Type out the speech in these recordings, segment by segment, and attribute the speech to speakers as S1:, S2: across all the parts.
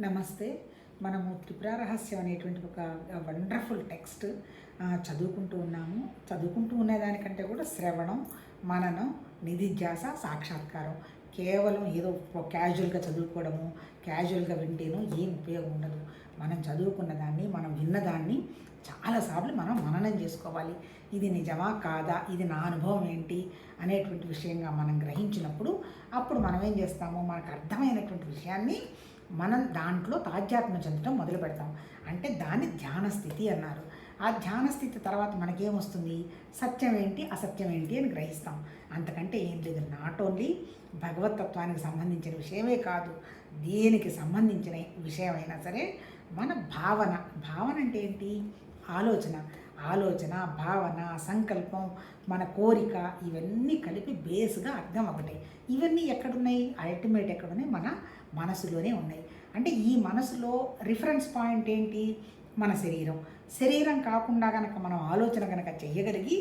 S1: నమస్తే. మనము త్రిపుర రహస్యం అనేటువంటి ఒక వండర్ఫుల్ టెక్స్ట్ చదువుకుంటూ ఉన్నాము. చదువుకుంటూ ఉండేదానికంటే కూడా శ్రవణం, మననం, నిధిధ్యాస, సాక్షాత్కారం. కేవలం ఏదో క్యాజువల్గా చదువుకోవడము, క్యాజువల్గా వింటేనో ఏం ఉపయోగం ఉండదు. మనం చదువుకున్న దాన్ని, మనం విన్నదాన్ని చాలాసార్లు మనం మననం చేసుకోవాలి. ఇది నిజమా కాదా, ఇది నా అనుభవం ఏంటి అనేటువంటి విషయంగా మనం గ్రహించినప్పుడు అప్పుడు మనం ఏం చేస్తాము, మనకు అర్థమైనటువంటి విషయాన్ని మనం దాంట్లో తాధ్యాత్మ్యం చెందడం మొదలు పెడతాం. అంటే దాన్ని ధ్యాన స్థితి అన్నారు. ఆ ధ్యాన స్థితి తర్వాత మనకేమొస్తుంది, సత్యం ఏంటి అసత్యం ఏంటి అని గ్రహిస్తాం. అంతకంటే ఏం లేదు. నాట్ ఓన్లీ భగవతత్వానికి సంబంధించిన విషయమే కాదు, దేనికి సంబంధించిన విషయమైనా సరే మన భావన అంటే ఏంటి, ఆలోచన, భావన, సంకల్పం, మన కోరిక, ఇవన్నీ కలిపి బేస్గా అర్థం ఒకటే. ఇవన్నీ ఎక్కడున్నాయి, అల్టిమేట్ ఎక్కడున్నాయి, మన మనసులోనే ఉన్నాయి. అంటే ఈ మనసులో రిఫరెన్స్ పాయింట్ ఏంటి, మన శరీరం కాకుండా కనుక మనం ఆలోచన కనుక చెయ్యగలిగి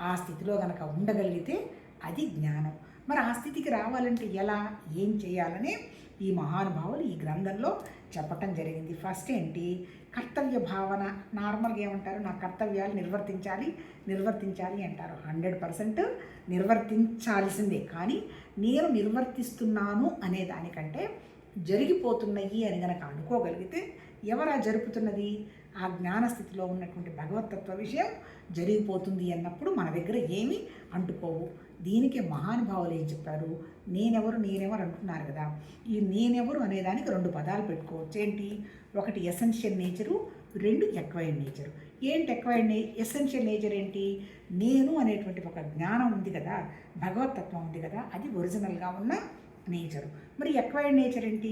S1: ఆ స్థితిలో కనుక ఉండగలిగితే అది జ్ఞానం. మరి ఆ స్థితికి రావాలంటే ఎలా, ఏం చేయాలని ఈ మహానుభావులు ఈ గ్రంథంలో చెప్పటం జరిగింది. ఫస్ట్ ఏంటి, కర్తవ్య భావన. నార్మల్గా ఏమంటారు, నా కర్తవ్యాలు నిర్వర్తించాలి అంటారు. 100% నిర్వర్తించాల్సిందే. కానీ నేను నిర్వర్తిస్తున్నాను అనే దానికంటే జరిగిపోతున్నాయి అని కనుక అనుకోగలిగితే, ఎవరా జరుపుతున్నది, ఆ జ్ఞానస్థితిలో ఉన్నటువంటి భగవతత్వ విషయం జరిగిపోతుంది అన్నప్పుడు మన దగ్గర ఏమీ అంటుకోవు. దీనికి మహానుభావులు ఏం చెప్పారు, నేనెవరు అంటున్నారు కదా. ఈ నేనెవరు అనేదానికి 2 పదాలు పెట్టుకోవచ్చు. ఏంటి, ఒకటి ఎసెన్షియల్ నేచరు, 2 ఎక్వైర్డ్ నేచరు. ఏంటి ఎసెన్షియల్ నేచర్ ఏంటి, నేను అనేటువంటి ఒక జ్ఞానం ఉంది కదా, భగవతత్వం ఉంది కదా, అది ఒరిజినల్గా ఉన్న నేచరు. మరి ఎక్వైర్డ్ నేచర్ ఏంటి,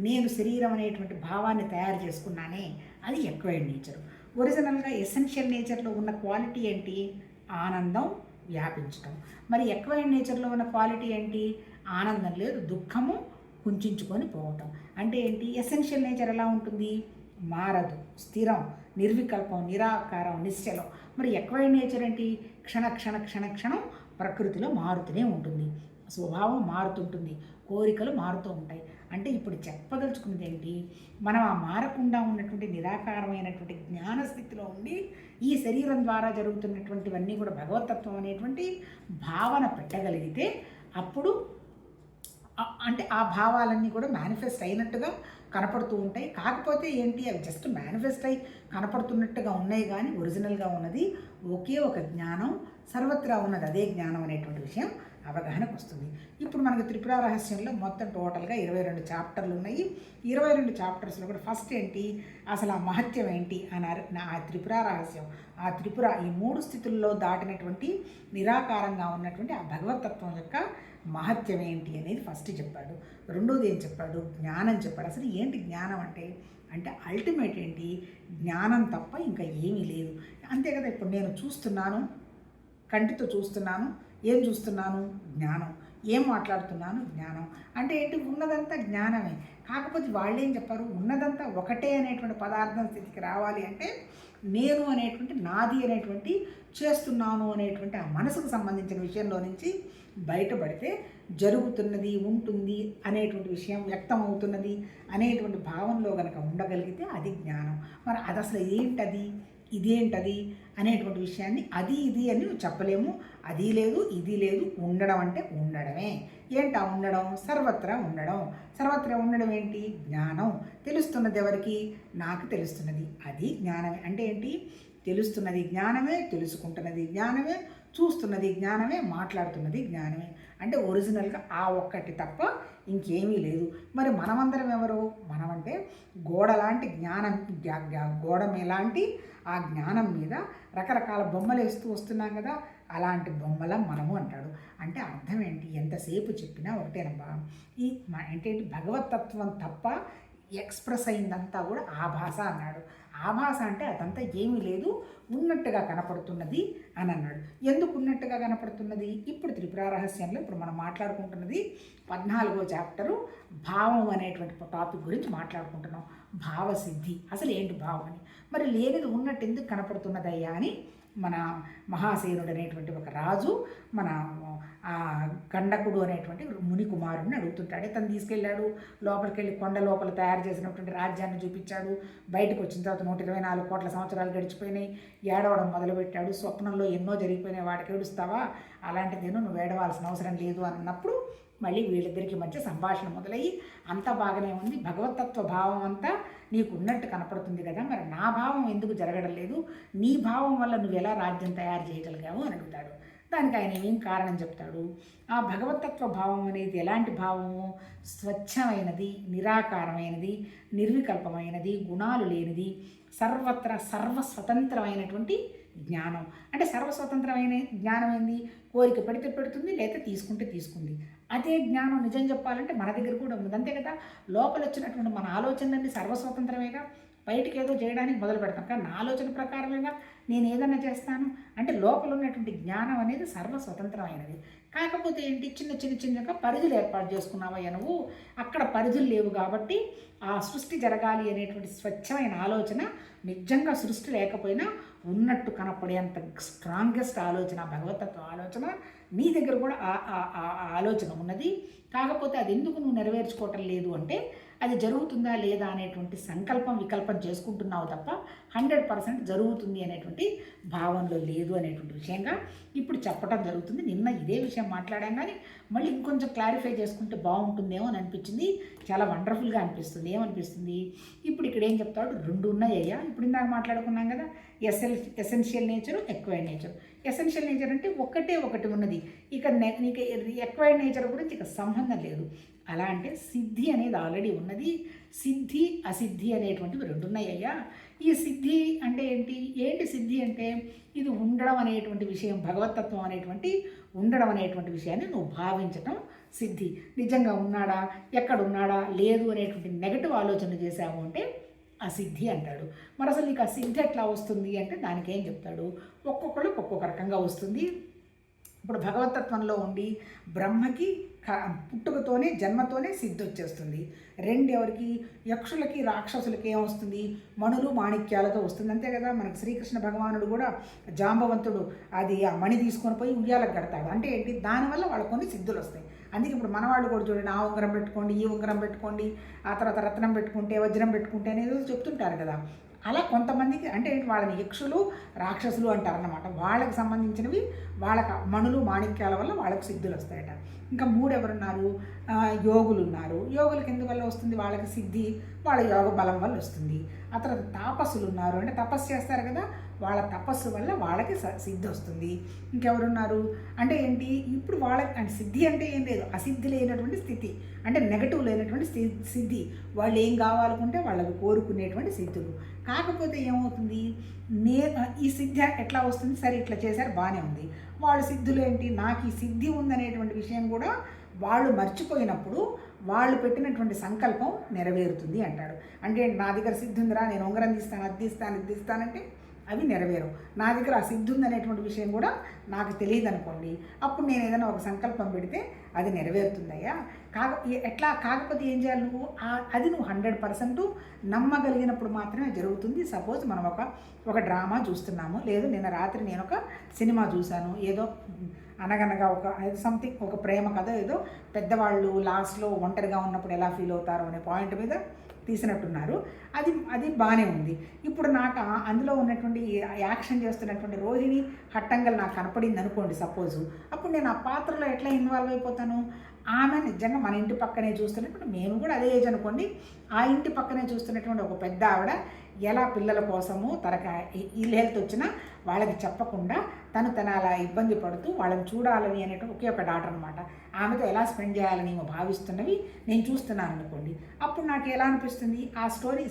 S1: నేను శరీరం అనేటువంటి భావాన్ని తయారు చేసుకున్నానే, అది ఎక్వైర్డ్ నేచరు. ఒరిజినల్గా ఎసెన్షియల్ నేచర్లో ఉన్న క్వాలిటీ ఏంటి, ఆనందం, వ్యాపించటం. మరి ఎక్వైర్డ్ నేచర్లో ఉన్న క్వాలిటీ ఏంటి, ఆనందం లేదు, దుఃఖము, కుంచుకొని పోవటం. అంటే ఏంటి, ఎసెన్షియల్ నేచర్ ఎలా ఉంటుంది, మారదు, స్థిరం, నిర్వికల్పం, నిరాకారం, నిశ్చలం. మరి ఎక్వైర్డ్ నేచర్ ఏంటి, క్షణం ప్రకృతిలో మారుతూనే ఉంటుంది, స్వభావం మారుతుంటుంది, కోరికలు మారుతూ ఉంటాయి. అంటే ఇప్పుడు చెప్పదలుచుకున్నది ఏంటి, మనం ఆ మారకుండా ఉన్నటువంటి నిరాకారమైనటువంటి జ్ఞానస్థితిలో ఉండి ఈ శరీరం ద్వారా జరుగుతున్నటువంటివన్నీ కూడా భగవతత్వం అనేటువంటి భావన పెట్టగలిగితే అప్పుడు అంటే ఆ భావాలన్నీ కూడా మేనిఫెస్ట్ అయినట్టుగా కనపడుతూ ఉంటాయి. కాకపోతే ఏంటి, అవి జస్ట్ మేనిఫెస్ట్ అయి కనపడుతున్నట్టుగా ఉన్నాయి, కానీ ఒరిజినల్గా ఉన్నది ఒకే ఒక జ్ఞానం, సర్వత్రా ఉన్నది అదే జ్ఞానం అనేటువంటి విషయం అవగాహనకు వస్తుంది. ఇప్పుడు మనకు త్రిపుర రహస్యంలో మొత్తం టోటల్గా 22 చాప్టర్లు ఉన్నాయి. 22 చాప్టర్స్లో కూడా ఫస్ట్ ఏంటి, అసలు ఆ మహత్యం ఏంటి అన్నారు. ఆ త్రిపుర రహస్యం, ఆ త్రిపుర ఈ 3 స్థితుల్లో దాటినటువంటి నిరాకారంగా ఉన్నటువంటి ఆ భగవతత్వం యొక్క మహత్యం ఏంటి అనేది ఫస్ట్ చెప్పాడు. రెండోది ఏం చెప్పాడు, జ్ఞానం చెప్పాడు. అసలు ఏంటి జ్ఞానం అంటే అల్టిమేట్ ఏంటి, జ్ఞానం తప్ప ఇంకా ఏమీ లేదు. అంతే కదా. ఇప్పుడు నేను చూస్తున్నాను, కంటితో చూస్తున్నాను, ఏం చూస్తున్నాను, జ్ఞానం. ఏం మాట్లాడుతున్నాను, జ్ఞానం. అంటే ఏంటి, ఉన్నదంతా జ్ఞానమే. కాకపోతే వాళ్ళు ఏం చెప్పారు, ఉన్నదంతా ఒకటే అనేటువంటి పదార్థం స్థితికి రావాలి అంటే నేను అనేటువంటి, నాది అనేటువంటి, చేస్తున్నాను అనేటువంటి ఆ మనసుకు సంబంధించిన విషయంలో నుంచి బయటపడితే జరుగుతున్నది, ఉంటుంది అనేటువంటి విషయం వ్యక్తమవుతున్నది అనేటువంటి భావనలో కనుక ఉండగలిగితే అది జ్ఞానం. మరి అది అసలు ఏంటది, ఇదేంటది అనేటువంటి విషయాన్ని అది ఇది అని చెప్పలేము. అది లేదు, ఇది లేదు. ఉండడం అంటే ఉండడమే. ఏంటా ఉండడం, సర్వత్రా ఉండడం ఏంటి, జ్ఞానం. తెలుస్తున్నది ఎవరికి, నాకు తెలుస్తున్నది, అది జ్ఞానమే. అంటే ఏంటి, తెలుస్తున్నది జ్ఞానమే, తెలుసుకుంటున్నది జ్ఞానమే, చూస్తున్నది జ్ఞానమే, మాట్లాడుతున్నది జ్ఞానమే. అంటే ఒరిజినల్గా ఆ ఒక్కటి తప్ప ఇంకేమీ లేదు. మరి మనమందరం ఎవరు, మనమంటే గోడ లాంటి జ్ఞానం, గోడ లాంటి ఆ జ్ఞానం మీద రకరకాల బొమ్మలు వేస్తూ వస్తున్నాం కదా, అలాంటి బొమ్మల మనము అంటాడు. అంటే అర్థం ఏంటి, ఎంతసేపు చెప్పినా ఒకటేనబ్బా. ఏంటంటే భగవతత్వం తప్ప ఎక్స్ప్రెస్ అయిందంతా కూడా ఆభాస అన్నాడు. ఆభాస అంటే అదంతా ఏమీ లేదు, ఉన్నట్టుగా కనపడుతున్నది అని అన్నాడు. ఎందుకు ఉన్నట్టుగా కనపడుతున్నది, ఇప్పుడు త్రిపుర రహస్యంలో ఇప్పుడు మనం మాట్లాడుకుంటున్నది 14వ చాప్టరు, భావం అనేటువంటి టాపిక్ గురించి మాట్లాడుకుంటున్నాం. భావసిద్ధి, అసలు ఏంటి భావం అని. మరి లేనిది ఉన్నట్టు ఎందుకు కనపడుతున్నదయ్యా అని మన మహాసేనుడు అనేటువంటి ఒక రాజు మన ఆ గండకుడు అనేటువంటి ముని కుమారుడిని అడుగుతుంటాడు. తను తీసుకెళ్ళాడు, లోపలికి వెళ్ళి కొండ లోపల తయారు చేసినటువంటి రాజ్యాన్ని చూపించాడు. బయటకు వచ్చిన తర్వాత 124 కోట్ల సంవత్సరాలు గడిచిపోయినాయి. ఏడవడం మొదలుపెట్టాడు. స్వప్నంలో ఎన్నో జరిగిపోయినాయి, వాటికి ఏడుస్తావా, అలాంటిదేనో నువ్వు ఏడవాల్సిన అవసరం లేదు అన్నప్పుడు మళ్ళీ వీళ్ళిద్దరికి మధ్య సంభాషణ మొదలయ్యి అంతా బాగానే ఉంది. భగవతత్వ భావం అంతా నీకు ఉన్నట్టు కనపడుతుంది కదా, మరి నా భావం ఎందుకు జరగడం లేదు, నీ భావం వల్ల నువ్వు ఎలా రాజ్యం తయారు చేయగలిగావు అని అడుగుతాడు. దానికి ఆయన ఏం కారణం చెప్తాడు. ఆ భగవతత్వ భావం అనేది ఎలాంటి భావము, స్వచ్ఛమైనది, నిరాకారమైనది, నిర్వికల్పమైనది, గుణాలు లేనిది, సర్వత్రా సర్వస్వతంత్రమైనటువంటి జ్ఞానం. అంటే సర్వస్వతంత్రమైన జ్ఞానం ఏంది, కోరిక పెడితే పెడుతుంది, లేదా తీసుకుంటే తీసుకుంది. అదే జ్ఞానం నిజం చెప్పాలంటే మన దగ్గర కూడా ఉంది, అంతే కదా. లోపల వచ్చినటువంటి మన ఆలోచనలన్నీ సర్వస్వతంత్రమేగా, బయటికి ఏదో చేయడానికి మొదలు పెడతాం, కానీ నా ఆలోచన ప్రకారమేగా నేను ఏదైనా చేస్తాను. అంటే లోపల ఉన్నటువంటి జ్ఞానం అనేది సర్వస్వతంత్రమైనది. కాకపోతే ఏంటి, చిన్నగా పరిధులు ఏర్పాటు చేసుకున్నావయ్యా నువ్వు, అక్కడ పరిధులు లేవు కాబట్టి ఆ సృష్టి జరగాలి అనేటువంటి స్వచ్ఛమైన ఆలోచన, నిజంగా సృష్టి లేకపోయినా ఉన్నట్టు కనపడేంత స్ట్రాంగెస్ట్ ఆలోచన భగవతత్వ ఆలోచన నీ దగ్గర కూడా ఆ ఆలోచన ఉన్నది. కాకపోతే అది ఎందుకు నువ్వు నెరవేర్చుకోవటం లేదు అంటే, అది జరుగుతుందా లేదా అనేటువంటి సంకల్పం వికల్పం చేసుకుంటున్నావు తప్ప 100% జరుగుతుంది అనేటువంటి భావనలో లేదు అనేటువంటి విషయంగా ఇప్పుడు చెప్పడం జరుగుతుంది. నిన్న ఇదే విషయం మాట్లాడాం, కానీ మళ్ళీ ఇంకొంచెం క్లారిఫై చేసుకుంటే బాగుంటుందేమో అని అనిపించింది. చాలా వండర్ఫుల్గా అనిపిస్తుంది. ఏమనిపిస్తుంది, ఇప్పుడు ఇక్కడ ఏం చెప్తాడు, 2 ఉన్నాయ్యా. ఇప్పుడు ఇందాక మాట్లాడుకున్నాం కదా, essential nature, acquired nature. Essential nature అంటే ఒకటి ఉన్నది, ఇక నీకు ఎక్వైర్డ్ నేచర్ గురించి ఇక సంబంధం లేదు. అలా అంటే సిద్ధి అనేది ఆల్రెడీ ఉన్నది, సిద్ధి అసిద్ధి అనేటువంటివి 2 ఉన్నాయ్యా. ఈ సిద్ధి అంటే ఏంటి సిద్ధి అంటే ఇది ఉండడం అనేటువంటి విషయం, భగవతత్వం అనేటువంటి ఉండడం అనేటువంటి విషయాన్ని నువ్వు భావించటం సిద్ధి. నిజంగా ఉన్నాడా, ఎక్కడున్నాడా, లేదు అనేటువంటి నెగటివ్ ఆలోచన చేశావు అంటే అసిద్ధి అంటాడు. మరి అసలు నీకు ఆ సిద్ధి ఎట్లా వస్తుంది అంటే దానికి ఏం చెప్తాడు, ఒక్కొక్కళ్ళు ఒక్కొక్క రకంగా వస్తుంది. ఇప్పుడు భగవతత్వంలో ఉండి బ్రహ్మకి పుట్టుకతోనే జన్మతోనే సిద్ధి వచ్చేస్తుంది. ఎవరికి, యక్షులకి రాక్షసులకి ఏమొస్తుంది, మణులు మాణిక్యాలతో వస్తుంది, అంతే కదా. మనకు శ్రీకృష్ణ భగవానుడు కూడా జాంబవంతుడు అది ఆ మణి తీసుకొని పోయి ఉయ్యాలకు కడతాడు. అంటే ఏంటి, దానివల్ల వాళ్ళకు కొన్ని సిద్ధులు వస్తాయి. అందుకే ఇప్పుడు మనవాళ్ళు కూడా చూడండి, ఆ ఉంగరం పెట్టుకోండి, ఈ ఉంగరం పెట్టుకోండి, ఆ తర్వాత రత్నం పెట్టుకుంటే, వజ్రం పెట్టుకుంటే అనేది చెప్తుంటారు కదా. అలా కొంతమందికి అంటే వాళ్ళని యక్షులు రాక్షసులు అంటారన్నమాట. వాళ్ళకి సంబంధించినవి వాళ్ళకి మణులు మాణిక్యాల వల్ల వాళ్ళకి సిద్ధులు వస్తాయట. ఇంకా 3 ఎవరున్నారు, యోగులు ఉన్నారు. యోగులకి ఎందువల్ల వస్తుంది, వాళ్ళకి సిద్ధి వాళ్ళ యోగ బలం వల్ల వస్తుంది. ఆ తర్వాత తాపస్సులు ఉన్నారు, అంటే తపస్సు చేస్తారు కదా, వాళ్ళ తపస్సు వల్ల వాళ్ళకి సిద్ధి వస్తుంది. ఇంకెవరున్నారు అంటే ఏంటి, ఇప్పుడు వాళ్ళకి అంటే సిద్ధి అంటే ఏం లేదు, అసిద్ధి లేనటువంటి స్థితి, అంటే నెగటివ్ లేనటువంటి సిద్ధి. వాళ్ళు ఏం కావాలనుకుంటే వాళ్ళకి కోరుకునేటువంటి సిద్ధులు. కాకపోతే ఏమవుతుంది, ఈ సిద్ధి ఎట్లా వస్తుంది, సరే ఇట్లా చేశారు బాగానే ఉంది, వాళ్ళ సిద్ధులు ఏంటి, నాకు ఈ సిద్ధి ఉందనేటువంటి విషయం కూడా వాళ్ళు మర్చిపోయినప్పుడు వాళ్ళు పెట్టినటువంటి సంకల్పం నెరవేరుతుంది అంటాడు. అంటే నా దగ్గర సిద్ధి ఉందిరా, నేను ఉంగరం తీస్తాను, అది తీస్తాను, ఇది తీస్తానంటే అవి నెరవేరవు. నా దగ్గర ఆ సిద్ధి ఉందనేటువంటి విషయం కూడా నాకు తెలియదు అనుకోండి, అప్పుడు నేను ఏదైనా ఒక సంకల్పం పెడితే అది నెరవేరుతుందయ్యా. కాకపోతే ఏం చేయాలి, అది నువ్వు 100% నమ్మగలిగినప్పుడు మాత్రమే జరుగుతుంది. సపోజ్ మనం ఒక డ్రామా చూస్తున్నాము, లేదు నిన్న రాత్రి నేను ఒక సినిమా చూశాను, ఏదో అనగనగా సంథింగ్ ఒక ప్రేమ కథ, ఏదో పెద్దవాళ్ళు లాస్ట్లో ఒంటరిగా ఉన్నప్పుడు ఎలా ఫీల్ అవుతారు అనే పాయింట్ మీద తీసినట్టున్నారు. అది బాగానే ఉంది. ఇప్పుడు నాకు అందులో ఉన్నటువంటి యాక్షన్ చేస్తున్నటువంటి రోహిణి హట్టంగల్ నాకు కనపడింది అనుకోండి సపోజు, అప్పుడు నేను ఆ పాత్రలో ఎట్లా ఇన్వాల్వ్ అయిపోతాను, ఆమె నిజంగా మన ఇంటి పక్కనే చూస్తున్నప్పుడు మేము కూడా అదే ఏజ్ అనుకోండి, ఆ ఇంటి పక్కనే చూస్తున్నటువంటి ఒక పెద్ద ఆవిడ ఎలా పిల్లల కోసము ఇల్ హెల్త్ వచ్చినా వాళ్ళకి చెప్పకుండా తను అలా ఇబ్బంది పడుతూ వాళ్ళని చూడాలని అనేటువంటి ఒకే ఒక డాటర్ అనమాట. ఆమెతో ఎలా స్పెండ్ చేయాలని భావిస్తున్నవి నేను చూస్తున్నాను అనుకోండి, అప్పుడు నాకు ఎలా అనిపిస్తుంది, ఆ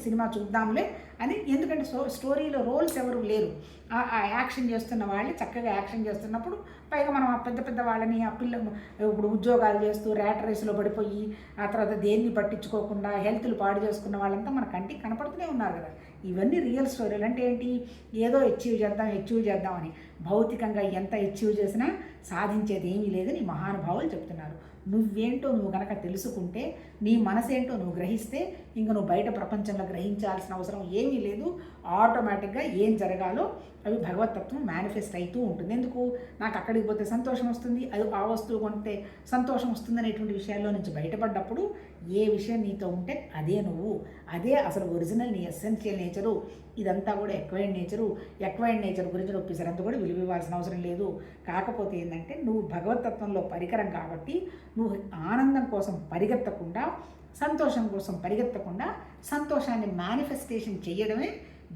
S1: సినిమా చూద్దాంలే అని. ఎందుకంటే స్టోరీలో రోల్స్ ఎవరు లేరు, ఆ యాక్షన్ చేస్తున్న వాళ్ళు చక్కగా యాక్షన్ చేస్తున్నప్పుడు, పైగా మనం ఆ పెద్ద వాళ్ళని ఆ ఇప్పుడు ఉద్యోగాలు చేస్తూ ర్యాట్ రేసులో పడిపోయి ఆ తర్వాత దేన్ని పట్టించుకోకుండా హెల్త్లు పాడు చేసుకున్న వాళ్ళంతా మన కంటికి కనపడుతూనే ఉన్నారు కదా. ఇవన్నీ రియల్ స్టోరీలు. అంటే ఏంటి, ఏదో అచీవ్ చేద్దామని. భౌతికంగా ఎంత అచీవ్ చేసినా సాధించేది ఏమీ లేదని మహానుభావులు చెప్తున్నారు. నువ్వేంటో నువ్వు కనుక తెలుసుకుంటే, నీ మనసేంటో నువ్వు గ్రహిస్తే ఇంక నువ్వు బయట ప్రపంచంలో గ్రహించాల్సిన అవసరం ఏమీ లేదు. ఆటోమేటిక్గా ఏం జరగాలో అవి భగవతత్వం మేనిఫెస్ట్ అవుతూ ఉంటుంది. ఎందుకు? నాకు అక్కడికి పోతే సంతోషం వస్తుంది, అది ఆ వస్తువు కొంటే సంతోషం వస్తుంది అనేటువంటి విషయాల్లో నుంచి బయటపడ్డప్పుడు ఏ విషయం నీతో ఉంటే అదే నువ్వు, అదే అసలు ఒరిజినల్ నీ ఎస్సెన్షియల్ నేచరు. ఇదంతా కూడా ఎక్వైర్డ్ నేచర్ గురించి నువ్వు పిసరంతా కూడా విలువివ్వాల్సిన అవసరం లేదు. కాకపోతే ఏంటంటే నువ్వు భగవతత్వంలో పరికరం కాబట్టి నువ్వు ఆనందం కోసం పరిగెత్తకుండా, సంతోషం కోసం పరిగెత్తకుండా సంతోషాన్ని మేనిఫెస్టేషన్ చేయడమే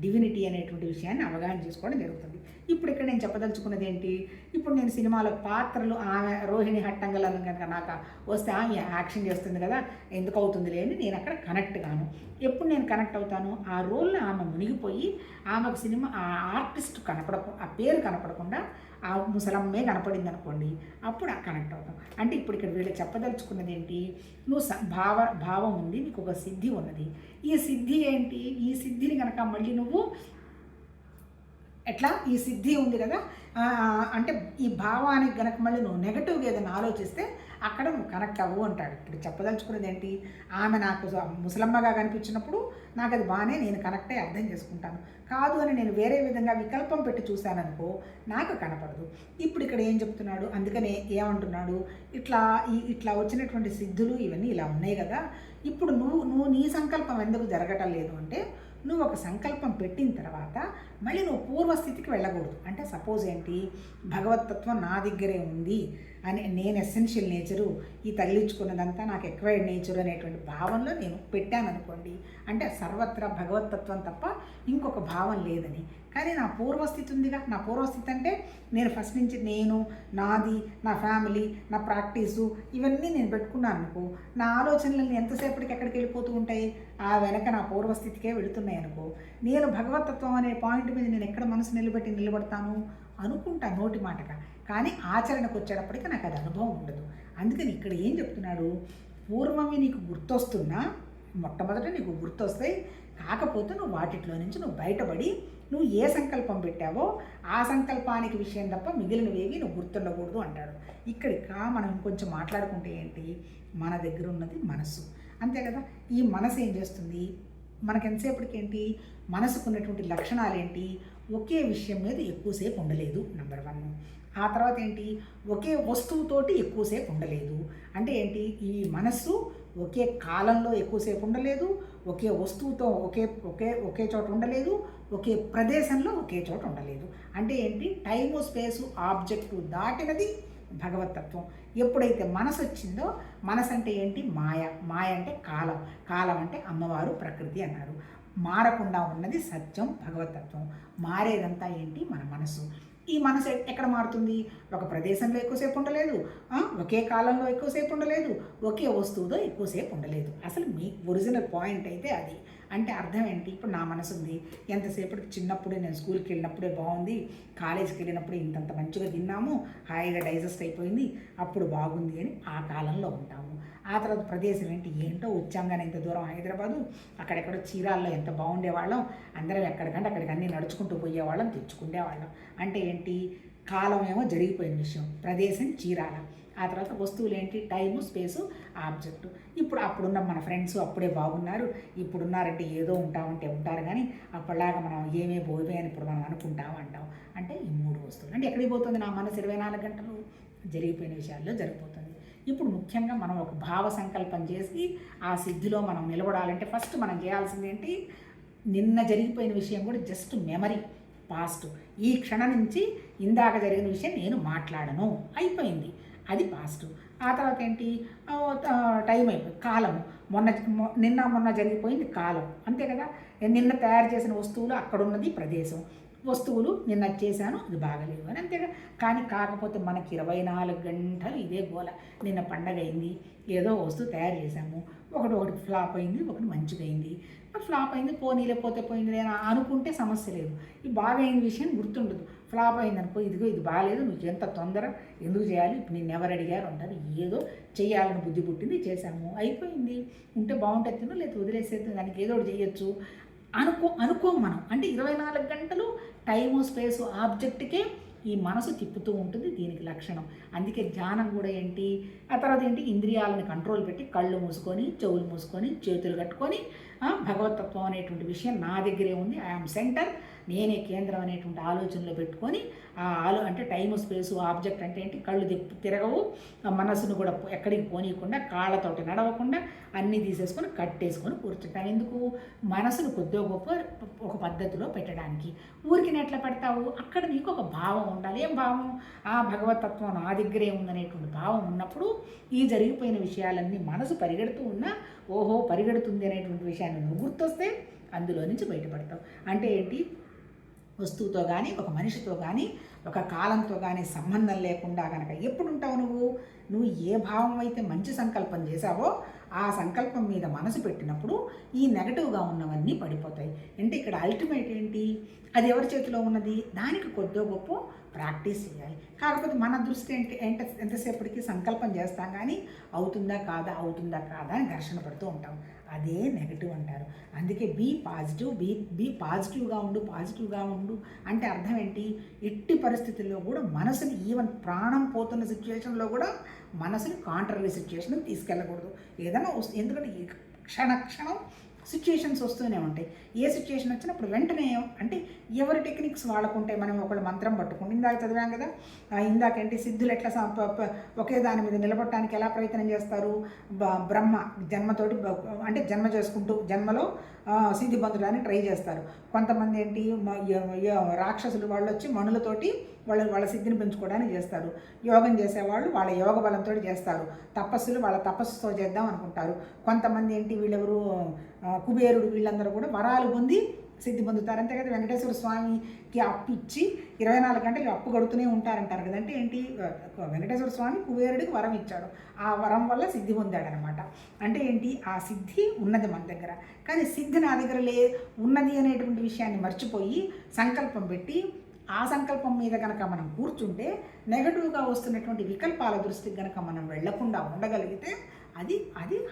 S1: డివినిటీ అనేటువంటి విషయాన్ని అవగాహన చేసుకోవడం జరుగుతుంది. ఇప్పుడు ఇక్కడ నేను చెప్పదలుచుకున్నది ఏంటి? ఇప్పుడు నేను సినిమాలో పాత్రలు ఆమె రోహిణి హట్టంగలను కనుక నాకు వస్తే ఆమె యాక్షన్ చేస్తుంది కదా, ఎందుకు అవుతుంది లేని నేను అక్కడ కనెక్ట్ కాను. ఎప్పుడు నేను కనెక్ట్ అవుతాను? ఆ రోల్లో ఆమె మునిగిపోయి ఆమెకు సినిమా ఆ ఆర్టిస్ట్ ఆ పేరు కనపడకుండా ఆ ముసలమ్మే కనపడింది అనుకోండి, అప్పుడు ఆ కనెక్ట్ అవుతాం. అంటే ఇప్పుడు ఇక్కడ వీళ్ళు చెప్పదలుచుకున్నది ఏంటి? నువ్వు భావం ఉంది, నీకు ఒక సిద్ధి ఉన్నది. ఈ సిద్ధి ఏంటి? ఈ సిద్ధిని కనుక మళ్ళీ నువ్వు ఎట్లా, ఈ సిద్ధి ఉంది కదా అంటే ఈ భావానికి గనక మళ్ళీ నువ్వు నెగటివ్గా ఏదైనా ఆలోచిస్తే అక్కడ నువ్వు కనెక్ట్ అవ్వు అంటాడు. ఇప్పుడు చెప్పదలుచుకున్నది ఏంటి? ఆమె నాకు ముసలమ్మగా కనిపించినప్పుడు నాకు అది బాగానే నేను కనెక్ట్ అయ్యి అర్థం చేసుకుంటాను. కాదు అని నేను వేరే విధంగా వికల్పం పెట్టి చూశాననుకో నాకు కనపడదు. ఇప్పుడు ఇక్కడ ఏం చెప్తున్నాడు? అందుకనే ఏమంటున్నాడు? ఇట్లా వచ్చినటువంటి సిద్ధులు ఇవన్నీ ఇలా ఉన్నాయి కదా, ఇప్పుడు నువ్వు నీ సంకల్పం ఎందుకు జరగటం లేదు అంటే, నువ్వు ఒక సంకల్పం పెట్టిన తర్వాత మళ్ళీ నువ్వు పూర్వస్థితికి వెళ్ళకూడదు. అంటే సపోజ్ ఏంటి, భగవతత్వం నా దగ్గరే ఉంది అని, నేను ఎస్సెన్షియల్ నేచరు, ఈ తగిలించుకున్నదంతా నాకు ఎక్వైర్డ్ నేచరు అనేటువంటి భావంలో నేను పెట్టాను అనుకోండి, అంటే సర్వత్రా భగవతత్వం తప్ప ఇంకొక భావం లేదని. కానీ నా పూర్వస్థితి ఉందిగా, నా పూర్వస్థితి అంటే నేను ఫస్ట్ నుంచి నేను, నాది, నా ఫ్యామిలీ, నా ప్రాక్టీసు ఇవన్నీ నేను పెట్టుకున్నాను అనుకో, నా ఆలోచనలు ఎంతసేపటికి ఎక్కడికి వెళ్ళిపోతూ ఉంటాయి? ఆ వెనక నా పూర్వస్థితికే వెళుతున్నాయి అనుకో. నేను భగవతత్వం అనే పాయింట్ మీద నేను ఎక్కడ మనసు నిలబడతాను అనుకుంటా నోటి మాటగా, కానీ ఆచరణకు వచ్చేటప్పటికి నాకు అది అనుభవం ఉండదు. అందుకని ఇక్కడ ఏం చెప్తున్నాడు? పూర్వమే నీకు గుర్తొస్తున్నా, మొట్టమొదట నీకు గుర్తొస్తాయి, కాకపోతే నువ్వు వాటిలో నుంచి నువ్వు బయటపడి నువ్వు ఏ సంకల్పం పెట్టావో ఆ సంకల్పానికి విషయం తప్ప మిగిలినవేవి నువ్వు గుర్తుండకూడదు అంటాడు. ఇక్కడికి మనం ఇంకొంచెం మాట్లాడుకుంటే ఏంటి, మన దగ్గర ఉన్నది మనసు, అంతే కదా. ఈ మనసు ఏం చేస్తుంది? మనకు ఎంతసేపటికి ఏంటి, మనసుకున్నటువంటి లక్షణాలు ఏంటి? ఒకే విషయం మీద ఎక్కువసేపు ఉండలేదు, నెంబర్ 1. ఆ తర్వాత ఏంటి, ఒకే వస్తువుతోటి ఎక్కువసేపు ఉండలేదు. అంటే ఏంటి, ఈ మనస్సు ఒకే కాలంలో ఎక్కువసేపు ఉండలేదు, ఒకే వస్తువుతో ఒకే చోట ఉండలేదు, ఒకే ప్రదేశంలో ఒకే చోట ఉండలేదు. అంటే ఏంటి, టైము స్పేసు ఆబ్జెక్టు దాటినది భగవతత్వం. ఎప్పుడైతే మనసు వచ్చిందో, మనసు అంటే ఏంటి, మాయ అంటే కాలం అంటే అమ్మవారు ప్రకృతి అన్నారు. మారకుండా ఉన్నది సత్యం భగవతత్వం. మారేదంతా ఏంటి, మన మనసు. ఈ మనసు ఎక్కడ మారుతుంది? ఒక ప్రదేశంలో ఎక్కువసేపు ఉండలేదు, ఒకే కాలంలో ఎక్కువసేపు ఉండలేదు, ఒకే వస్తువుతో ఎక్కువసేపు ఉండలేదు. అసలు మీ ఒరిజినల్ పాయింట్ అయితే అది. అంటే అర్థం ఏంటి, ఇప్పుడు నా మనసు ఉంది, ఎంతసేపటికి చిన్నప్పుడే నేను స్కూల్కి వెళ్ళినప్పుడే బాగుంది, కాలేజీకి వెళ్ళినప్పుడే ఇంతంత మంచిగా తిన్నాము, హాయిగా డైజెస్ట్ అయిపోయింది, అప్పుడు బాగుంది అని ఆ కాలంలో ఉంటాము. ఆ తర్వాత ప్రదేశం ఏంటో వచ్చాం కానీ ఇంత దూరం హైదరాబాదు, అక్కడెక్కడో చీరాల్లో ఎంత బాగుండేవాళ్ళం, అందరం ఎక్కడికంటే అక్కడికి అన్నీ నడుచుకుంటూ పోయేవాళ్ళం, తెచ్చుకునేవాళ్ళం. అంటే ఏంటి, కాలం ఏమో జరిగిపోయిన విషయం, ప్రదేశం చీరాల. ఆ తర్వాత వస్తువులు ఏంటి, టైము స్పేసు ఆబ్జెక్టు. అప్పుడున్న మన ఫ్రెండ్స్ అప్పుడే బాగున్నారు, ఇప్పుడున్నారంటే ఏదో ఉంటామంటే ఉంటారు, కానీ అప్పటిలాగా మనం ఏమే పోయిపోయి అని ఇప్పుడు మనం అంటాం. అంటే ఈ 3 వస్తువులు. అంటే ఎక్కడికి పోతుంది నా మనసు? 24 గంటలు జరిగిపోయిన విషయాల్లో జరిగిపోతుంది. ఇప్పుడు ముఖ్యంగా మనం ఒక భావ సంకల్పం చేసి ఆ సిద్ధిలో మనం నిలబడాలంటే ఫస్ట్ మనం చేయాల్సింది ఏంటి, నిన్న జరిగిపోయిన విషయం కూడా జస్ట్ మెమరీ, పాస్ట్. ఈ క్షణం నుంచి ఇందాక జరిగిన విషయం నేను మాట్లాడను, అయిపోయింది, అది పాస్ట్. ఆ తర్వాత ఏంటి, టైం అయిపోయింది, కాలము, నిన్న మొన్న జరిగిపోయింది కాలం, అంతే కదా. నిన్న తయారు చేసిన వస్తువులు అక్కడున్నది ప్రదేశం, వస్తువులు నిన్న చేశాను అది బాగలేవు అని, అంతేగా. కానీ కాకపోతే మనకి 24 గంటలు ఇదే గోల. నిన్న పండగ అయింది, ఏదో వస్తువు తయారు చేశాము, ఒకటి ఫ్లాప్ అయింది, ఒకటి మంచిగా అయింది. ఫ్లాప్ అయింది, పోనీలే, పోయింది నేను అనుకుంటే సమస్య లేదు. ఈ బాగా అయిన విషయం గుర్తుండదు. ఫ్లాప్ అయింది అనుకో, ఇదిగో ఇది బాగాలేదు, నువ్వు ఎంత తొందర ఎందుకు చేయాలి, ఇప్పుడు నేను ఎవరు అడిగారు అంటారు. ఏదో చేయాలని బుద్ధి పుట్టింది, చేశాము, అయిపోయింది. ఉంటే బాగుంటుంది తిను, లేదా వదిలేసేది, దానికి ఏదో ఒకటి చేయొచ్చు అనుకోం మనం. అంటే 24 గంటలు టైము స్పేసు ఆబ్జెక్ట్కే ఈ మనసు తిప్పుతూ ఉంటుంది, దీనికి లక్షణం. అందుకే ధ్యానం కూడా ఏంటి, ఆ తర్వాత ఏంటి, ఇంద్రియాలను కంట్రోల్ పెట్టి కళ్ళు మూసుకొని, చెవులు మూసుకొని, చేతులు కట్టుకొని భగవతత్వం అనేటువంటి విషయం నా దగ్గరే ఉంది, ఐఆమ్ సెంటర్, నేనే కేంద్రం అనేటువంటి ఆలోచనలో పెట్టుకొని అంటే టైము స్పేసు ఆబ్జెక్ట్ అంటే ఏంటి, కళ్ళు తిరగవు, మనసును కూడా ఎక్కడికి పోనీయకుండా, కాళ్ళతోటి నడవకుండా అన్నీ తీసేసుకొని కట్టేసుకొని కూర్చుంటాం. ఎందుకు, మనసును కొద్దిగా గొప్ప ఒక పద్ధతిలో పెట్టడానికి. ఊరికి ఎట్లా పెడతావు, అక్కడ నీకు ఒక భావం ఉండాలి. ఏం భావం, ఆ భగవతత్వం నా దగ్గరే ఉందనేటువంటి భావం ఉన్నప్పుడు ఈ జరిగిపోయిన విషయాలన్నీ మనసు పరిగెడుతూ ఉన్నా, ఓహో పరిగెడుతుంది అనేటువంటి విషయాన్ని నువ్వు గుర్తొస్తే అందులో నుంచి బయటపడతావు. అంటే ఏంటి, వస్తువుతో కానీ, ఒక మనిషితో కానీ, ఒక కాలంతో కానీ సంబంధం లేకుండా కనుక ఎప్పుడు ఉంటావు నువ్వు ఏ భావం అయితే మంచి సంకల్పం చేశావో ఆ సంకల్పం మీద మనసు పెట్టినప్పుడు ఈ నెగటివ్గా ఉన్నవన్నీ పడిపోతాయి. అంటే ఇక్కడ అల్టిమేట్ ఏంటి, అది ఎవరి చేతిలో ఉన్నది, దానికి కొద్దిగా గొప్ప ప్రాక్టీస్ చేయాలి. కాకపోతే మన దృష్టి ఎంతసేపటికి సంకల్పం చేస్తాం కానీ అవుతుందా కాదా అని ఘర్షణ పడుతూ ఉంటాం. అదే నెగటివ్ అంటారు. అందుకే బీ పాజిటివ్గా ఉండు అంటే అర్థం ఏంటి, ఎట్టి పరిస్థితుల్లో కూడా మనసుని, ఈవెన్ ప్రాణం పోతున్న సిచ్యువేషన్లో కూడా మనసుని కాంట్రరీ సిచ్యువేషన్కి తీసుకెళ్ళకూడదు. ఏదైనా ఎందుకంటే క్షణం సిచ్యుయేషన్స్ వస్తూనే ఉంటాయి. ఏ సిచ్యుయేషన్ వచ్చినప్పుడు వెంటనే అంటే ఎవరి టెక్నిక్స్ వాళ్ళకుంటాయి. మనం ఒకళ్ళు మంత్రం పట్టుకుంటే ఇందాక చదివాం కదా, ఇందాకేంటి సిద్ధులు ఎట్లా ఒకే దాని మీద నిలబడటానికి ఎలా ప్రయత్నం చేస్తారు, బ్రహ్మ జన్మతోటి అంటే జన్మ చేసుకుంటూ జన్మలో సిద్ధి పొందడానికి ట్రై చేస్తారు. కొంతమంది ఏంటి రాక్షసులు వాళ్ళు వచ్చి మనులతోటి వాళ్ళ సిద్ధిని పెంచుకోవడానికి చేస్తారు. యోగం చేసేవాళ్ళు వాళ్ళ యోగ బలంతో చేస్తారు. తపస్సులు వాళ్ళ తపస్సుతో చేద్దాం అనుకుంటారు. కొంతమంది ఏంటి వీళ్ళెవరు కుబేరుడు వీళ్ళందరూ కూడా వరాలు పొంది సిద్ధి పొందుతారు. అంతే కదా, వెంకటేశ్వర స్వామికి అప్పు ఇచ్చి 24 గంటలు అప్పు కడుతూనే ఉంటారంటారు కదా. అంటే ఏంటి, వెంకటేశ్వర స్వామి కుబేరుడికి వరం ఇచ్చాడు, ఆ వరం వల్ల సిద్ధి పొందాడనమాట. అంటే ఏంటి, ఆ సిద్ధి ఉన్నది మన దగ్గర, కానీ సిద్ధి నా దగ్గర ఉన్నది అనేటువంటి విషయాన్ని మర్చిపోయి సంకల్పం పెట్టి ఆ సంకల్పం మీద కనుక మనం కూర్చుంటే నెగటివ్గా వస్తున్నటువంటి వికల్పాల దృష్టికి కనుక మనం వెళ్లకుండా ఉండగలిగితే అది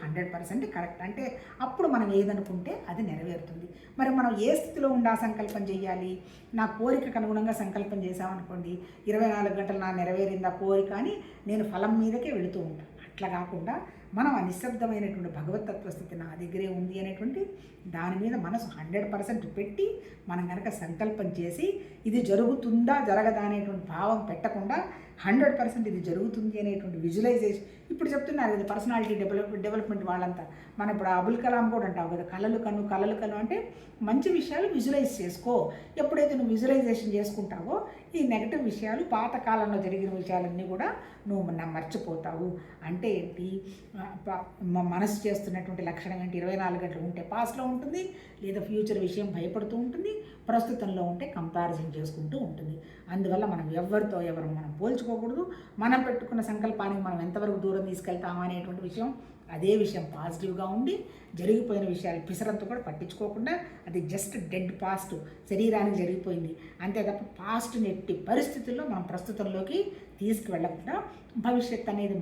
S1: 100% కరెక్ట్. అంటే అప్పుడు మనం ఏదనుకుంటే అది నెరవేరుతుంది. మరి మనం ఏ స్థితిలో ఉండి ఆ సంకల్పం చేయాలి, నా కోరికకు అనుగుణంగా సంకల్పం చేశామనుకోండి, 24 గంటలు నా నెరవేరిందా కోరిక అని నేను ఫలం మీదకే వెళుతూ ఉంటాను. అట్లా కాకుండా మనం ఆ నిశ్శబ్దమైనటువంటి భగవతత్వ స్థితి నా దగ్గరే ఉంది అనేటువంటి దాని మీద మనసు 100% పెట్టి మనం కనుక సంకల్పం చేసి ఇది జరుగుతుందా జరగదా అనేటువంటి భావం పెట్టకుండా 100% ఇది జరుగుతుంది అనేటువంటి విజువలైజేషన్. ఇప్పుడు చెప్తున్నారు కదా పర్సనాలిటీ డెవలప్మెంట్ వాళ్ళంతా, మనం ఇప్పుడు అబుల్ కలాం కూడా అంటాం కదా, కలలు కను అంటే మంచి విషయాలు విజువలైజ్ చేసుకో. ఎప్పుడైతే నువ్వు విజువలైజేషన్ చేసుకుంటావో ఈ నెగటివ్ విషయాలు, పాతకాలంలో జరిగిన విషయాలన్నీ కూడా నువ్వు మర్చిపోతావు. అంటే ఏంటి, మనసు చేస్తున్నటువంటి లక్షణం ఏంటి, 24 గంటలు ఉంటే పాస్ట్లో ఉంటుంది, లేదా ఫ్యూచర్ విషయం భయపడుతూ ఉంటుంది, ప్రస్తుతంలో ఉంటే కంపారిజన్ చేసుకుంటూ ఉంటుంది. అందువల్ల మనం ఎవరు మనం పోల్చుకోకూడదు. మనం పెట్టుకున్న సంకల్పానికి మనం ఎంతవరకు దూరం తీసుకెళ్తామా అనేటువంటి విషయం, అదే విషయం పాజిటివ్గా ఉండి జరిగిపోయిన విషయాలు పిసరంతో కూడా పట్టించుకోకుండా అది జస్ట్ డెడ్ పాస్ట్, శరీరానికి జరిగిపోయింది అంతే తప్ప పాస్ట్ని ఎట్టి పరిస్థితుల్లో మనం ప్రస్తుతంలోకి తీసుకువెళ్ళకుండా భవిష్యత్ అనేది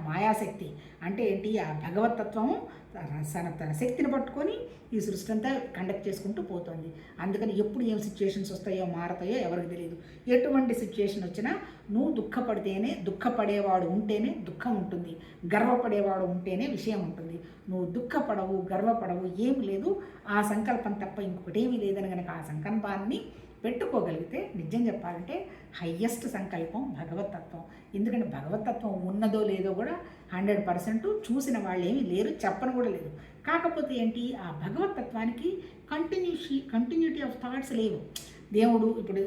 S1: మాయాశక్తి అంటే ఏంటి, ఆ భగవతత్వము తన శక్తిని పట్టుకొని ఈ సృష్టి అంతా కండక్ట్ చేసుకుంటూ పోతుంది. అందుకని ఎప్పుడు ఏం సిచ్యుయేషన్స్ వస్తాయో మారతాయో ఎవరికి తెలియదు. ఎటువంటి సిచ్యుయేషన్ వచ్చినా నువ్వు దుఃఖపడేవాడు ఉంటేనే దుఃఖం ఉంటుంది, గర్వపడేవాడు ఉంటేనే విషయం ఉంటుంది. నువ్వు దుఃఖపడవు, గర్వపడవు, ఏం లేదు, ఆ సంకల్పం తప్ప ఇంకొకటేమీ లేదని కనుక ఆ సంకల్పాన్ని పెట్టుకోగలిగితే నిజం చెప్పాలంటే హయ్యెస్ట్ సంకల్పం భగవతత్వం. ఎందుకంటే భగవతత్వం ఉన్నదో లేదో కూడా 100% చూసిన వాళ్ళు ఏమీ లేరు, చెప్పను కూడా లేదు. కాకపోతే ఏంటి, ఆ భగవతత్వానికి కంటిన్యూటీ ఆఫ్ థాట్స్ లేవు. దేవుడు ఇప్పుడు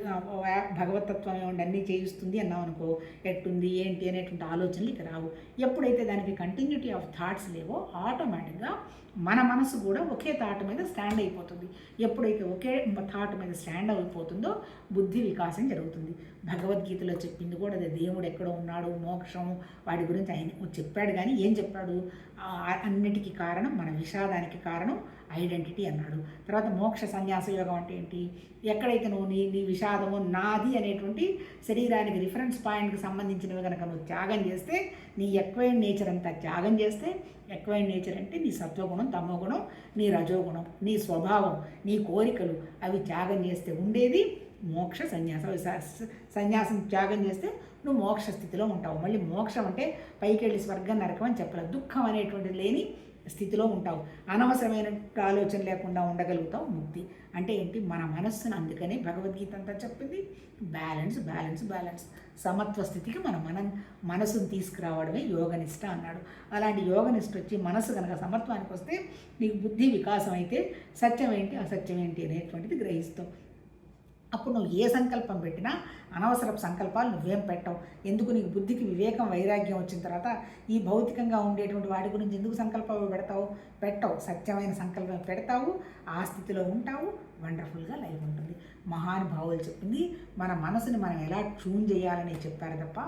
S1: భగవతత్వం ఏమంటే అన్నీ చేయిస్తుంది అన్నాం అనుకో, ఎట్టుంది ఏంటి అనేటువంటి ఆలోచనలు ఇక రావు. ఎప్పుడైతే దానికి కంటిన్యూటీ ఆఫ్ థాట్స్ లేవో ఆటోమేటిక్గా మన మనసు కూడా ఒకే థాట్ మీద స్టాండ్ అయిపోతుంది. ఎప్పుడైతే ఒకే థాట్ మీద స్టాండ్ అయిపోతుందో బుద్ధి వికాసం జరుగుతుంది. భగవద్గీతలో చెప్పింది కూడా అదే, దేవుడు ఎక్కడో ఉన్నాడు, మోక్షం వాడి గురించి ఆయన చెప్పాడు. కానీ ఏం చెప్పాడు, అన్నిటికీ కారణం మన విషాదానికి కారణం ఐడెంటిటీ అన్నాడు. తర్వాత మోక్ష సన్యాస యోగం అంటే ఏంటి? ఎక్కడైతే నువ్వు నీ నీ విషాదము నాది అనేటువంటి శరీరానికి రిఫరెన్స్ పాయింట్కి సంబంధించినవి కనుక నువ్వు త్యాగం చేస్తే, నీ ఎక్వైర్డ్ నేచర్ అంతా త్యాగం చేస్తే, ఎక్వైర్డ్ నేచర్ అంటే నీ సత్వగుణం, తమోగుణం, నీ రజోగుణం, నీ స్వభావం, నీ కోరికలు అవి త్యాగం చేస్తే ఉండేది మోక్ష సన్యాసం. సన్యాసం త్యాగం చేస్తే నువ్వు మోక్ష స్థితిలో ఉంటావు. మళ్ళీ మోక్షం అంటే పైకి వెళ్ళి స్వర్గం నరకం అని చెప్పలేదు. దుఃఖం అనేటువంటిది లేని స్థితిలో ఉంటావు. అనవసరమైన ఆలోచన లేకుండా ఉండగలుగుతావు. ముక్తి అంటే ఏంటి? మన మనస్సును, అందుకని భగవద్గీత అంతా చెప్పింది బ్యాలెన్స్ బ్యాలెన్స్ బ్యాలెన్స్. సమత్వ స్థితికి మన మనసును తీసుకురావడమే యోగనిష్ట అన్నాడు. అలాంటి యోగనిష్ట వచ్చి మనసు కనుక సమత్వానికి వస్తే నీకు బుద్ధి వికాసం అయితే సత్యం ఏంటి అసత్యం ఏంటి అనేటువంటిది గ్రహిస్తావు. అప్పుడు నువ్వు ఏ సంకల్పం పెట్టినా అనవసరపు సంకల్పాలు నువ్వేం పెట్టవు. ఎందుకు? నీకు బుద్ధికి వివేకం, వైరాగ్యం వచ్చిన తర్వాత ఈ భౌతికంగా ఉండేటువంటి వాటి గురించి ఎందుకు సంకల్పాలు పెట్టవు. సత్యమైన సంకల్పం పెడతావు, ఆ స్థితిలో ఉంటావు, వండర్ఫుల్గా లైఫ్ ఉంటుంది. మహానుభావులు చెప్పింది మన మనసుని మనం ఎలా ట్యూన్ చేయాలని చెప్పారు తప్ప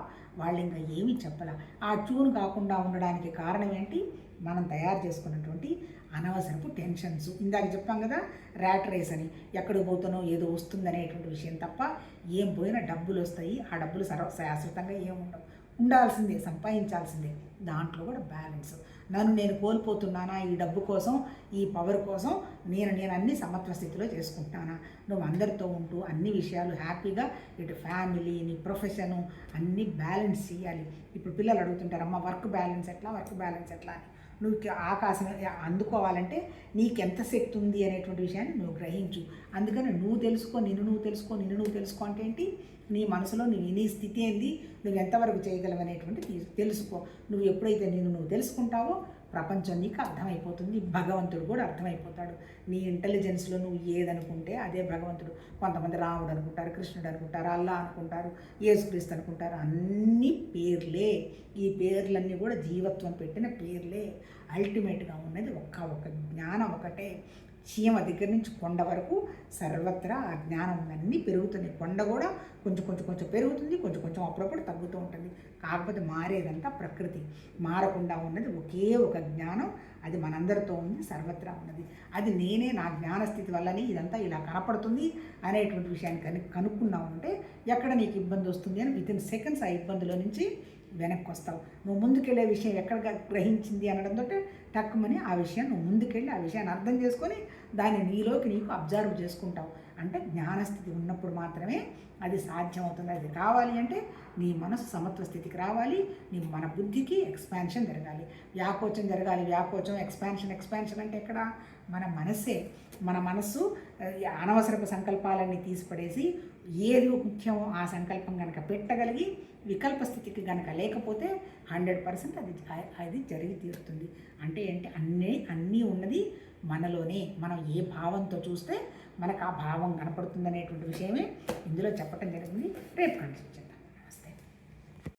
S1: వాళ్ళు ఇంకా ఏమీ చెప్పలే. ఆ ట్యూన్ కాకుండా ఉండడానికి కారణం ఏంటి? మనం తయారు చేసుకున్నటువంటి అనవసరపు టెన్షన్స్. ఇందాక చెప్పాం కదా, ర్యాట్ రేస్ అని, ఎక్కడికి పోతానో ఏదో వస్తుంది అనేటువంటి విషయం తప్ప ఏం పోయినా డబ్బులు వస్తాయి. ఆ డబ్బులు శాశ్వతంగా ఏముండవు, ఉండాల్సిందే, సంపాదించాల్సిందే. దాంట్లో కూడా బ్యాలెన్స్. నేను కోల్పోతున్నానా ఈ డబ్బు కోసం, ఈ పవర్ కోసం? నేను అన్ని సమత్వ స్థితిలో చేసుకుంటున్నానా? నువ్వు అందరితో ఉంటూ అన్ని విషయాలు హ్యాపీగా, ఇటు ఫ్యామిలీ, నీ ప్రొఫెషను అన్నీ బ్యాలెన్స్ చేయాలి. ఇప్పుడు పిల్లలు అడుగుతుంటారు, అమ్మ వర్క్ బ్యాలెన్స్ ఎట్లా అని. నువ్వు ఆకాశం అందుకోవాలంటే నీకెంత శక్తి ఉంది అనేటువంటి విషయాన్ని నువ్వు గ్రహించు. అందుకని నువ్వు తెలుసుకో, నిన్ను నువ్వు తెలుసుకో అంటే ఏంటి? నీ మనసులో నీ స్థితి ఏంది, నువ్వు ఎంతవరకు చేయగలవు అనేటువంటి తెలుసుకో. నువ్వు ఎప్పుడైతే నువ్వు తెలుసుకుంటావో ప్రపంచం నీకు అర్థమైపోతుంది. భగవంతుడు కూడా అర్థమైపోతాడు. నీ ఇంటెలిజెన్స్లో నువ్వు ఏదనుకుంటే అదే భగవంతుడు. కొంతమంది రాముడు అనుకుంటారు, కృష్ణుడు అనుకుంటారు, అల్లా అనుకుంటారు, యేసుక్రీస్తు అనుకుంటారు. అన్ని పేర్లే. ఈ పేర్లన్నీ కూడా జీవత్వం పెట్టిన పేర్లే. అల్టిమేట్గా ఉన్నది ఒక్క జ్ఞానం ఒకటే. చీమ దగ్గర నుంచి కొండ వరకు సర్వత్రా ఆ జ్ఞానం అన్నీ పెరుగుతుంది. కొండ కూడా కొంచెం పెరుగుతుంది, కొంచెం అప్పుడప్పుడు తగ్గుతూ ఉంటుంది. కాకపోతే మారేదంతా ప్రకృతి. మారకుండా ఉన్నది ఒకే ఒక జ్ఞానం. అది మనందరితో ఉంది, సర్వత్రా ఉన్నది. అది నేనే, నా జ్ఞానస్థితి వల్లనే ఇదంతా ఇలా కనపడుతుంది అనేటువంటి విషయాన్ని కనుక్కున్నావు అంటే ఎక్కడ నీకు ఇబ్బంది వస్తుంది అని వితిన్ సెకండ్స్ ఆ ఇబ్బందిలో నుంచి వెనక్కి వస్తావు. నువ్వు ముందుకెళ్ళే విషయం ఎక్కడ గ్రహించింది అనడంతో టక్కుమని ఆ విషయం నువ్వు ముందుకెళ్ళి ఆ విషయాన్ని అర్థం చేసుకొని దాన్ని నీలోకి నీకు అబ్జర్వ్ చేసుకుంటావు. అంటే జ్ఞానస్థితి ఉన్నప్పుడు మాత్రమే అది సాధ్యమవుతుంది. అది కావాలి అంటే నీ మనసు సమత్వ స్థితికి రావాలి. మన బుద్ధికి ఎక్స్పాన్షన్ జరగాలి, వ్యాకోచం జరగాలి. వ్యాకోచం, ఎక్స్పాన్షన్ అంటే ఎక్కడ? మన మనస్సే. మన మనస్సు అనవసరపు సంకల్పాలన్నీ తీసిపడేసి ఏది ముఖ్యమో ఆ సంకల్పం కనుక పెట్టగలిగి వికల్ప స్థితికి కనుక లేకపోతే 100% అది జరిగి తీరుతుంది. అంటే ఏంటి? అన్నీ ఉన్నది మనలోనే. మనం ఏ భావంతో చూస్తే మనకు ఆ భావం కనపడుతుంది అనేటువంటి విషయమే ఇందులో చెప్పటం జరిగింది. రేపు కంటిన్యూ చేద్దాం.